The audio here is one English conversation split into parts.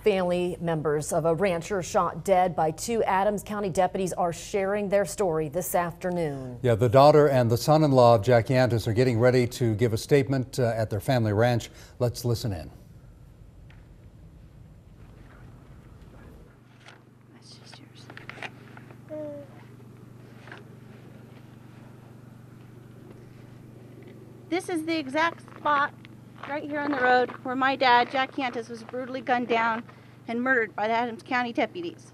Family members of a rancher shot dead by two Adams County deputies are sharing their story this afternoon. Yeah, the daughter and the son-in-law of Jack Yantis are getting ready to give a statement at their family ranch. Let's listen in. That's just yours. This is the exact spot right here on the road where my dad, Jack Yantis, was brutally gunned down and murdered by the Adams County deputies.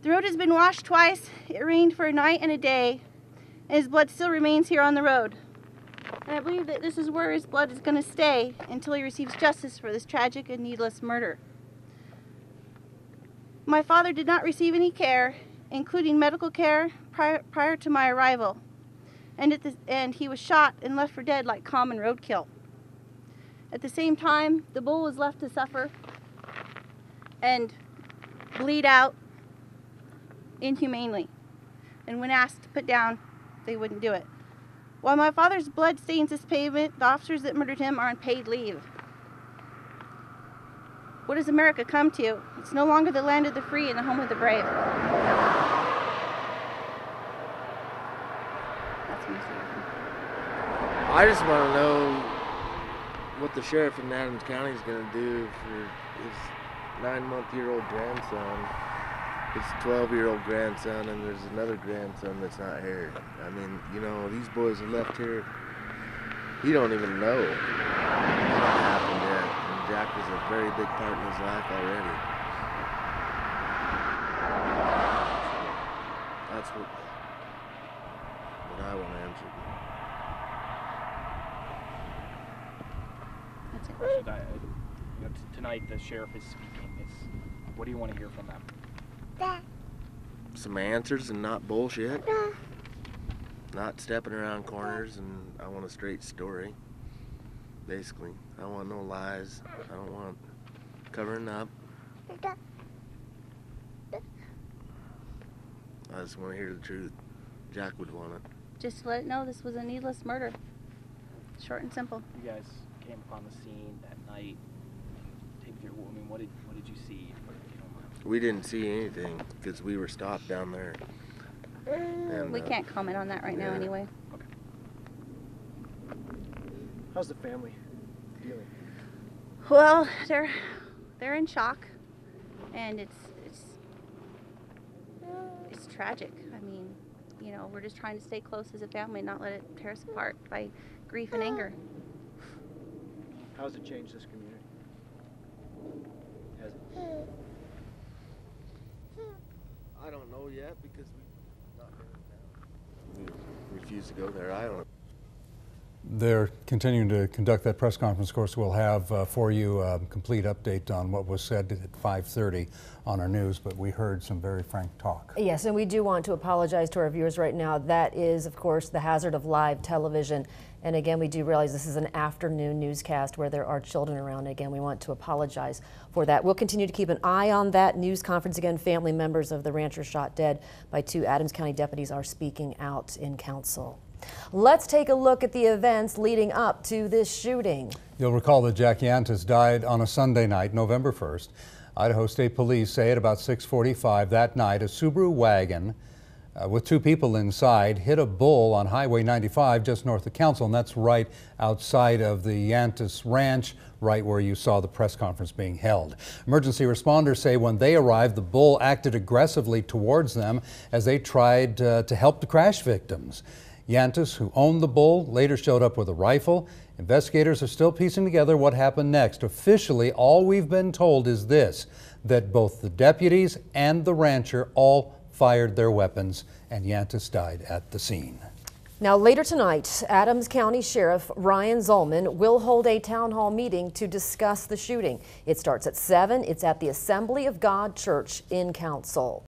The road has been washed twice. It rained for a night and a day, and his blood still remains here on the road. And I believe that this is where his blood is going to stay until he receives justice for this tragic and needless murder. My father did not receive any care, including medical care, prior to my arrival, and he was shot and left for dead like common roadkill. At the same time, the bull was left to suffer and bleed out inhumanely. And when asked to put down, they wouldn't do it. While my father's blood stains this pavement, the officers that murdered him are on paid leave. What has America come to? It's no longer the land of the free and the home of the brave. That's my story. I just want to know what the sheriff in Adams County is going to do for his 9-month-old grandson, his 12-year-old grandson, and there's another grandson that's not here. I mean, you know, these boys are left here. He don't even know what happened yet, and Jack was a very big part in his life already. That's what I want to answer. Tonight the sheriff is speaking. What do you want to hear from them? Some answers and not bullshit. Not stepping around corners, and I want a straight story. Basically, I want no lies. I don't want covering up. I just want to hear the truth. Jack would want it. Just to let it know this was a needless murder. Short and simple. You guys came upon the scene that night. Take me through. I mean, what did you see? We didn't see anything because we were stopped down there. And, we can't comment on that right now anyway. Okay. How's the family feeling? Well, they're in shock, and it's tragic. I mean, you know, we're just trying to stay close as a family and not let it tear us apart by grief and anger. How's it changed this community? Has it? I don't know yet because we've not been in town. We refuse to go there. I don't. They're continuing to conduct that press conference. Of course, we'll have for you a complete update on what was said at 5:30 on our news, but we heard some very frank talk. Yes, and we do want to apologize to our viewers right now. That is, of course, the hazard of live television. And again, we do realize this is an afternoon newscast where there are children around. Again, we want to apologize for that. We'll continue to keep an eye on that news conference. Again, family members of the rancher shot dead by two Adams County deputies are speaking out in council. Let's take a look at the events leading up to this shooting. You'll recall that Jack Yantis died on a Sunday night, November 1st. Idaho State Police say at about 6:45 that night, a Subaru wagon with two people inside hit a bull on Highway 95 just north of Council, and that's right outside of the Yantis Ranch, right where you saw the press conference being held. Emergency responders say when they arrived, the bull acted aggressively towards them as they tried to help the crash victims. Yantis, who owned the bull, later showed up with a rifle. Investigators are still piecing together what happened next. Officially, all we've been told is this, that both the deputies and the rancher all fired their weapons, and Yantis died at the scene. Now, later tonight, Adams County Sheriff Ryan Zollman will hold a town hall meeting to discuss the shooting. It starts at 7. It's at the Assembly of God Church in Council.